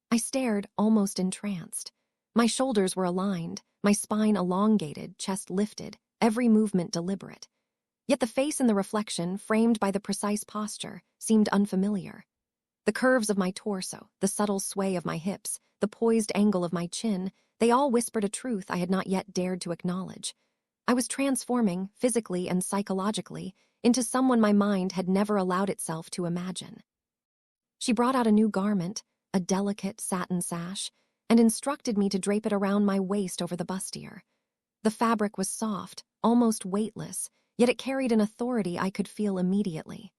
I stared, almost entranced. My shoulders were aligned, my spine elongated, chest lifted, every movement deliberate. Yet the face in the reflection, framed by the precise posture, seemed unfamiliar. The curves of my torso, the subtle sway of my hips, the poised angle of my chin, they all whispered a truth I had not yet dared to acknowledge. I was transforming, physically and psychologically, into someone my mind had never allowed itself to imagine. She brought out a new garment, a delicate satin sash, and instructed me to drape it around my waist over the bustier. The fabric was soft, almost weightless, yet it carried an authority I could feel immediately.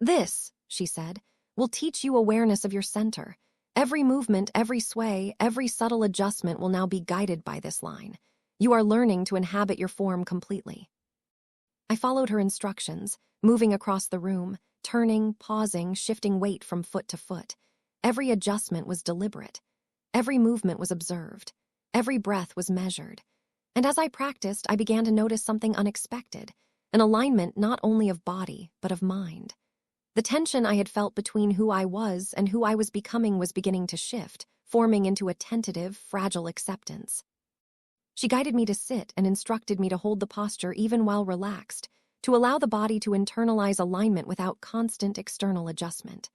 "This," she said, "will teach you awareness of your center. Every movement, every sway, every subtle adjustment will now be guided by this line. You are learning to inhabit your form completely." I followed her instructions, moving across the room, turning, pausing, shifting weight from foot to foot. Every adjustment was deliberate. Every movement was observed. Every breath was measured. And as I practiced, I began to notice something unexpected, an alignment not only of body, but of mind. The tension I had felt between who I was and who I was becoming was beginning to shift, forming into a tentative, fragile acceptance. She guided me to sit and instructed me to hold the posture even while relaxed, to allow the body to internalize alignment without constant external adjustment.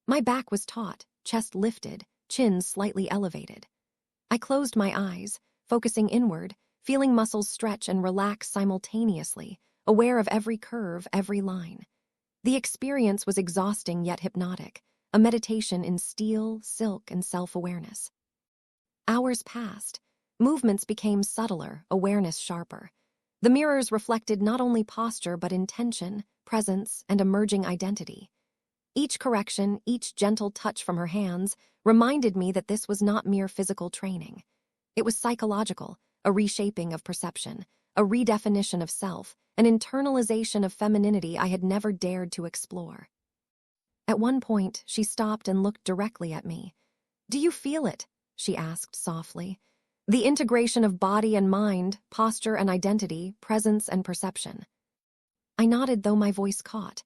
My back was taut, chest lifted, chin slightly elevated. I closed my eyes, focusing inward, feeling muscles stretch and relax simultaneously, aware of every curve, every line. The experience was exhausting yet hypnotic, a meditation in steel, silk, and self-awareness. Hours passed. Movements became subtler, awareness sharper. The mirrors reflected not only posture but intention, presence, and emerging identity. Each correction, each gentle touch from her hands, reminded me that this was not mere physical training. It was psychological, a reshaping of perception, a redefinition of self, an internalization of femininity I had never dared to explore. At one point, she stopped and looked directly at me. "Do you feel it?" she asked softly. "The integration of body and mind, posture and identity, presence and perception." I nodded, though my voice caught.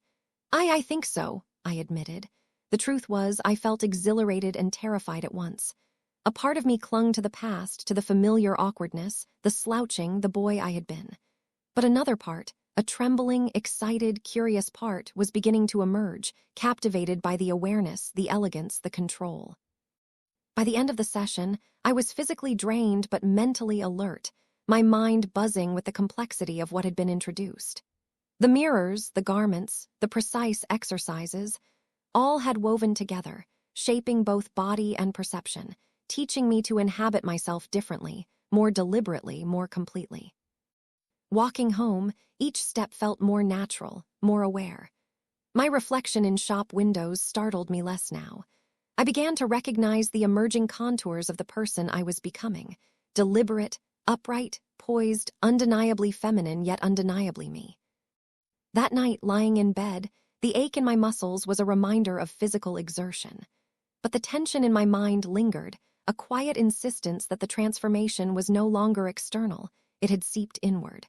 I think so," I admitted. The truth was, I felt exhilarated and terrified at once. A part of me clung to the past, to the familiar awkwardness, the slouching, the boy I had been. But another part, a trembling, excited, curious part, was beginning to emerge, captivated by the awareness, the elegance, the control. By the end of the session, I was physically drained but mentally alert, my mind buzzing with the complexity of what had been introduced. The mirrors, the garments, the precise exercises, all had woven together, shaping both body and perception, teaching me to inhabit myself differently, more deliberately, more completely. Walking home, each step felt more natural, more aware. My reflection in shop windows startled me less now. I began to recognize the emerging contours of the person I was becoming, deliberate, upright, poised, undeniably feminine yet undeniably me. That night, lying in bed, the ache in my muscles was a reminder of physical exertion. But the tension in my mind lingered, a quiet insistence that the transformation was no longer external, it had seeped inward.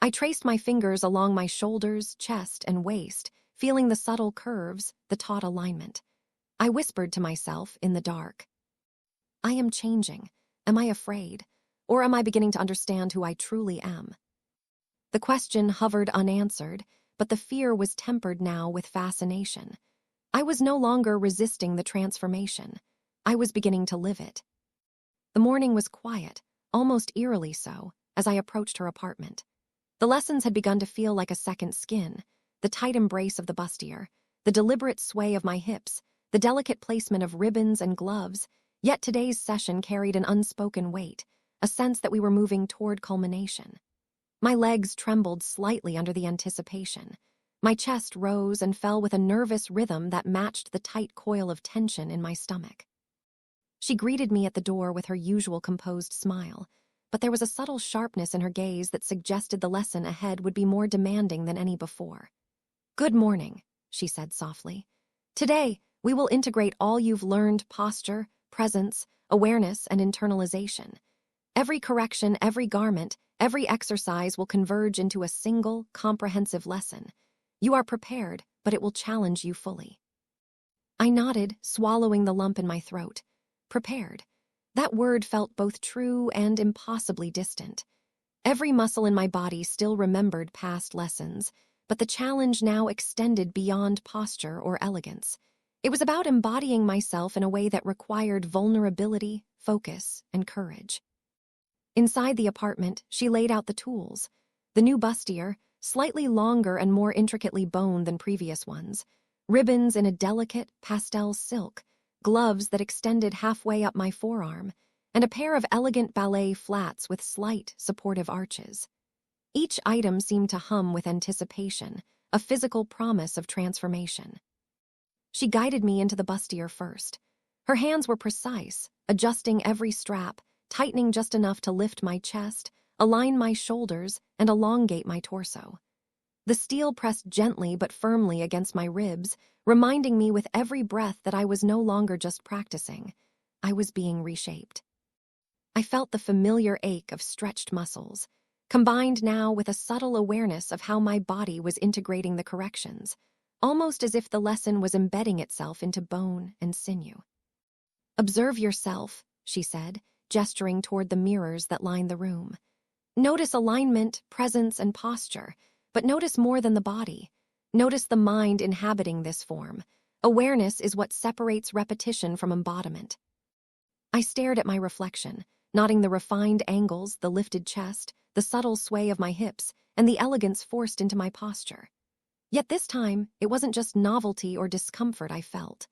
I traced my fingers along my shoulders, chest, and waist, feeling the subtle curves, the taut alignment. I whispered to myself in the dark, "I am changing. Am I afraid? Or am I beginning to understand who I truly am?" The question hovered unanswered, but the fear was tempered now with fascination. I was no longer resisting the transformation. I was beginning to live it. The morning was quiet, almost eerily so, as I approached her apartment. The lessons had begun to feel like a second skin, the tight embrace of the bustier, the deliberate sway of my hips, the delicate placement of ribbons and gloves, yet today's session carried an unspoken weight, a sense that we were moving toward culmination. My legs trembled slightly under the anticipation. My chest rose and fell with a nervous rhythm that matched the tight coil of tension in my stomach. She greeted me at the door with her usual composed smile, but there was a subtle sharpness in her gaze that suggested the lesson ahead would be more demanding than any before. "Good morning," she said softly. "Today, we will integrate all you've learned: posture, presence, awareness, and internalization. Every correction, every garment, every exercise will converge into a single, comprehensive lesson. You are prepared, but it will challenge you fully." I nodded, swallowing the lump in my throat. Prepared. That word felt both true and impossibly distant. Every muscle in my body still remembered past lessons, but the challenge now extended beyond posture or elegance. It was about embodying myself in a way that required vulnerability, focus, and courage. Inside the apartment, she laid out the tools. The new bustier, slightly longer and more intricately boned than previous ones, ribbons in a delicate pastel silk, gloves that extended halfway up my forearm, and a pair of elegant ballet flats with slight, supportive arches. Each item seemed to hum with anticipation, a physical promise of transformation. She guided me into the bustier first. Her hands were precise, adjusting every strap, tightening just enough to lift my chest, align my shoulders, and elongate my torso. The steel pressed gently but firmly against my ribs, reminding me with every breath that I was no longer just practicing. I was being reshaped. I felt the familiar ache of stretched muscles, combined now with a subtle awareness of how my body was integrating the corrections, almost as if the lesson was embedding itself into bone and sinew. "Observe yourself," she said, gesturing toward the mirrors that lined the room. "Notice alignment, presence, and posture, but notice more than the body. Notice the mind inhabiting this form. Awareness is what separates repetition from embodiment." I stared at my reflection, noting the refined angles, the lifted chest, the subtle sway of my hips, and the elegance forced into my posture. Yet this time, it wasn't just novelty or discomfort I felt.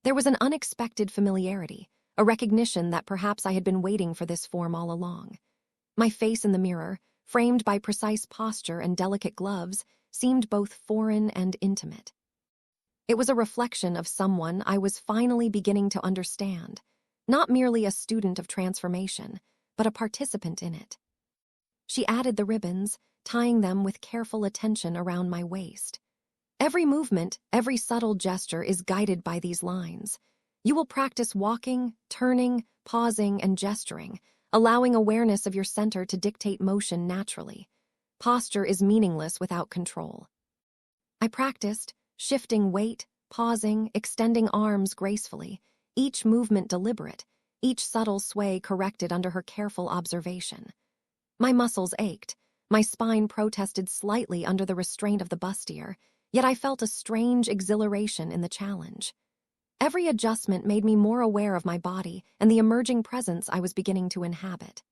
There was an unexpected familiarity, a recognition that perhaps I had been waiting for this form all along. My face in the mirror, framed by precise posture and delicate gloves, seemed both foreign and intimate. It was a reflection of someone I was finally beginning to understand, not merely a student of transformation, but a participant in it. She added the ribbons, tying them with careful attention around my waist. Every movement, every subtle gesture is guided by these lines. You will practice walking, turning, pausing, and gesturing, allowing awareness of your center to dictate motion naturally. Posture is meaningless without control. I practiced, shifting weight, pausing, extending arms gracefully, each movement deliberate, each subtle sway corrected under her careful observation. My muscles ached, my spine protested slightly under the restraint of the bustier, yet I felt a strange exhilaration in the challenge. Every adjustment made me more aware of my body and the emerging presence I was beginning to inhabit.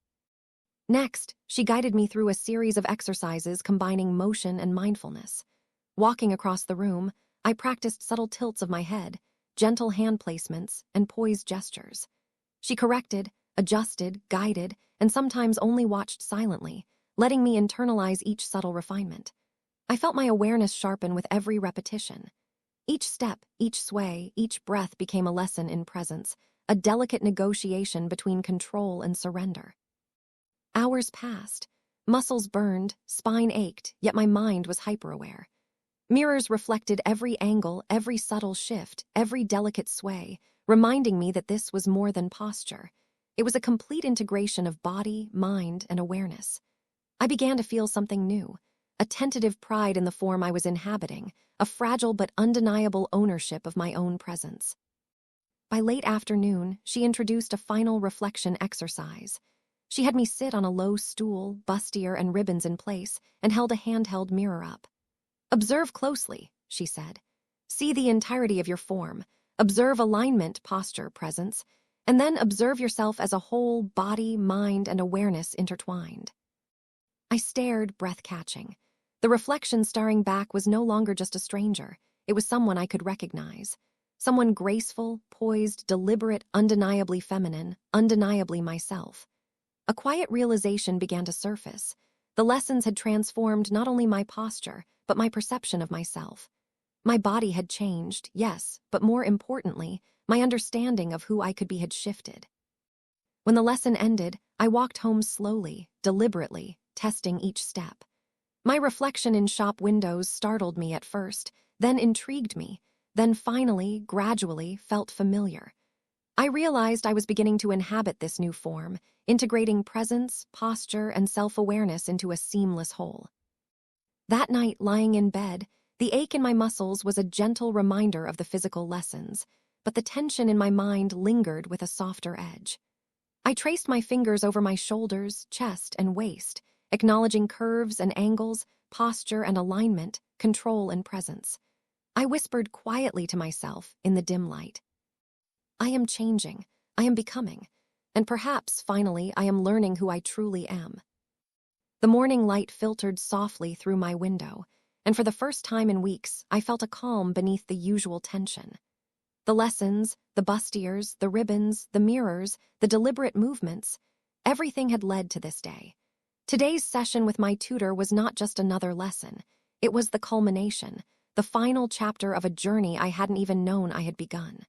Next, she guided me through a series of exercises combining motion and mindfulness. Walking across the room, I practiced subtle tilts of my head, gentle hand placements, and poised gestures. She corrected, adjusted, guided, and sometimes only watched silently, letting me internalize each subtle refinement. I felt my awareness sharpen with every repetition. Each step, each sway, each breath became a lesson in presence, a delicate negotiation between control and surrender. Hours passed. Muscles burned, spine ached, yet my mind was hyper-aware. Mirrors reflected every angle, every subtle shift, every delicate sway, reminding me that this was more than posture. It was a complete integration of body, mind, and awareness. I began to feel something new, a tentative pride in the form I was inhabiting, a fragile but undeniable ownership of my own presence. By late afternoon, she introduced a final reflection exercise. She had me sit on a low stool, bustier and ribbons in place, and held a handheld mirror up. "Observe closely," she said. "See the entirety of your form. Observe alignment, posture, presence, and then observe yourself as a whole, body, mind, and awareness intertwined." I stared, breath-catching. The reflection staring back was no longer just a stranger. It was someone I could recognize. Someone graceful, poised, deliberate, undeniably feminine, undeniably myself. A quiet realization began to surface. The lessons had transformed not only my posture, but my perception of myself. My body had changed, yes, but more importantly, my understanding of who I could be had shifted. When the lesson ended, I walked home slowly, deliberately, testing each step. My reflection in shop windows startled me at first, then intrigued me, then finally, gradually, felt familiar. I realized I was beginning to inhabit this new form, integrating presence, posture, and self-awareness into a seamless whole. That night, lying in bed, the ache in my muscles was a gentle reminder of the physical lessons, but the tension in my mind lingered with a softer edge. I traced my fingers over my shoulders, chest, and waist, acknowledging curves and angles, posture and alignment, control and presence. I whispered quietly to myself in the dim light. I am changing, I am becoming, and perhaps, finally, I am learning who I truly am. The morning light filtered softly through my window, and for the first time in weeks, I felt a calm beneath the usual tension. The lessons, the bustiers, the ribbons, the mirrors, the deliberate movements, everything had led to this day. Today's session with my tutor was not just another lesson. It was the culmination, the final chapter of a journey I hadn't even known I had begun.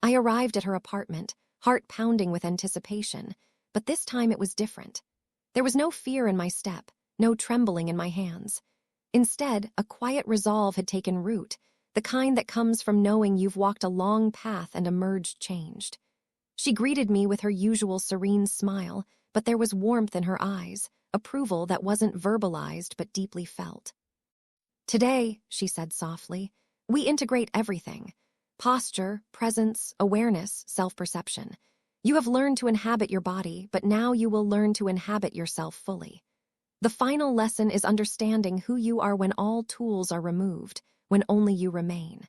I arrived at her apartment, heart pounding with anticipation, but this time it was different. There was no fear in my step, no trembling in my hands. Instead, a quiet resolve had taken root, the kind that comes from knowing you've walked a long path and emerged changed. She greeted me with her usual serene smile, but there was warmth in her eyes, approval that wasn't verbalized but deeply felt. "Today," she said softly, "we integrate everything. Posture, presence, awareness, self-perception. You have learned to inhabit your body, but now you will learn to inhabit yourself fully. The final lesson is understanding who you are when all tools are removed, when only you remain."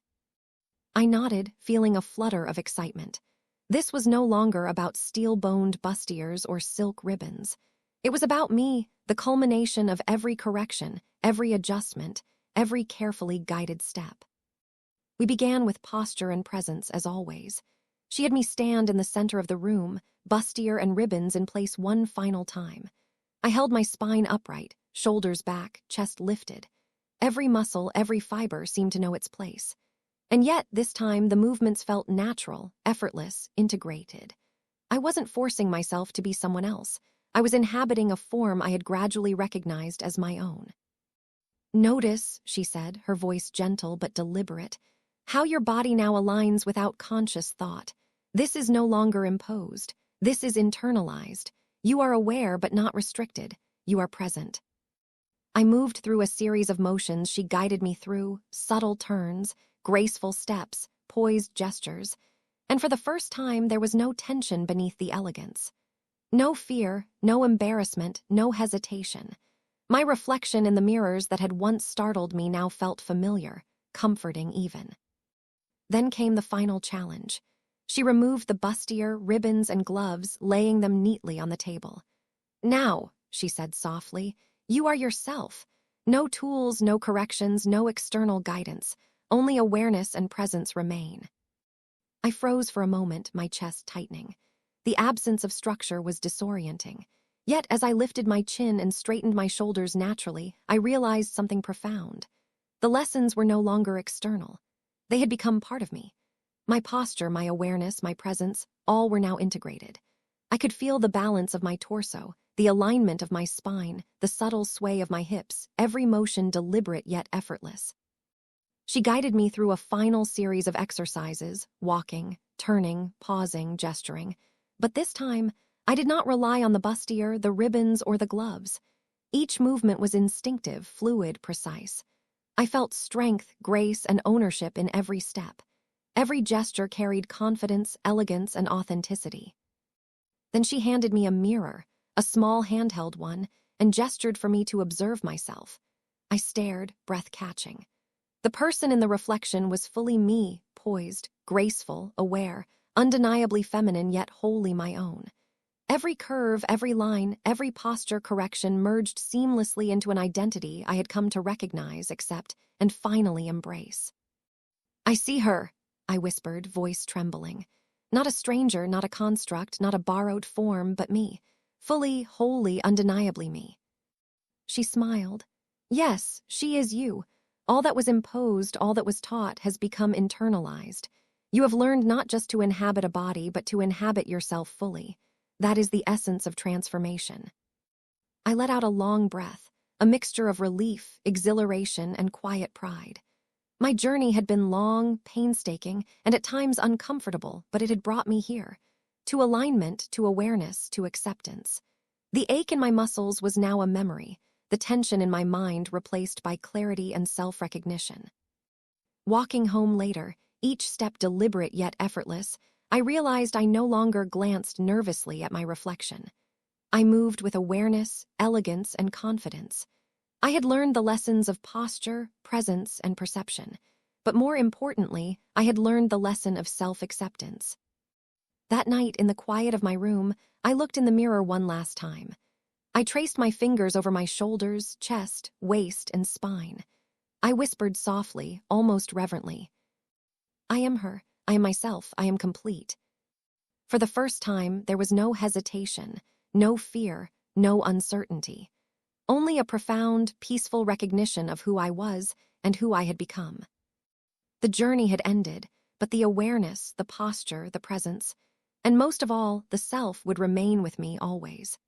I nodded, feeling a flutter of excitement. This was no longer about steel-boned bustiers or silk ribbons. It was about me, the culmination of every correction, every adjustment, every carefully guided step. We began with posture and presence, as always. She had me stand in the center of the room, bustier and ribbons in place one final time. I held my spine upright, shoulders back, chest lifted. Every muscle, every fiber seemed to know its place. And yet, this time, the movements felt natural, effortless, integrated. I wasn't forcing myself to be someone else. I was inhabiting a form I had gradually recognized as my own. "Notice," she said, her voice gentle but deliberate, "how your body now aligns without conscious thought. This is no longer imposed. This is internalized. You are aware but not restricted. You are present." I moved through a series of motions she guided me through, subtle turns, graceful steps, poised gestures, and for the first time there was no tension beneath the elegance. No fear, no embarrassment, no hesitation. My reflection in the mirrors that had once startled me now felt familiar, comforting even. Then came the final challenge. She removed the bustier, ribbons, and gloves, laying them neatly on the table. "Now," she said softly, "you are yourself. No tools, no corrections, no external guidance. Only awareness and presence remain." I froze for a moment, my chest tightening. The absence of structure was disorienting. Yet, as I lifted my chin and straightened my shoulders naturally, I realized something profound. The lessons were no longer external. They had become part of me. My posture, my awareness, my presence, all were now integrated. I could feel the balance of my torso, the alignment of my spine, the subtle sway of my hips, every motion deliberate yet effortless. She guided me through a final series of exercises, walking, turning, pausing, gesturing. But this time, I did not rely on the bustier, the ribbons, or the gloves. Each movement was instinctive, fluid, precise. I felt strength, grace, and ownership in every step. Every gesture carried confidence, elegance, and authenticity. Then she handed me a mirror, a small handheld one, and gestured for me to observe myself. I stared, breath catching. The person in the reflection was fully me, poised, graceful, aware, undeniably feminine yet wholly my own. Every curve, every line, every posture correction merged seamlessly into an identity I had come to recognize, accept, and finally embrace. "I see her," I whispered, voice trembling. Not a stranger, not a construct, not a borrowed form, but me. Fully, wholly, undeniably me. She smiled. "Yes, she is you. All that was imposed, all that was taught, has become internalized. You have learned not just to inhabit a body, but to inhabit yourself fully. That is the essence of transformation." I let out a long breath, a mixture of relief, exhilaration, and quiet pride. My journey had been long, painstaking, and at times uncomfortable, but it had brought me here. To alignment, to awareness, to acceptance. The ache in my muscles was now a memory, the tension in my mind replaced by clarity and self-recognition. Walking home later, each step deliberate yet effortless, I realized I no longer glanced nervously at my reflection. I moved with awareness, elegance, and confidence. I had learned the lessons of posture, presence, and perception, but more importantly, I had learned the lesson of self-acceptance. That night, in the quiet of my room, I looked in the mirror one last time. I traced my fingers over my shoulders, chest, waist, and spine. I whispered softly, almost reverently, "I am her. I am myself. I am complete. For the first time, there was no hesitation, no fear, no uncertainty. Only a profound, peaceful recognition of who I was and who I had become. The journey had ended, but the awareness, the posture, the presence, and most of all, the self would remain with me always.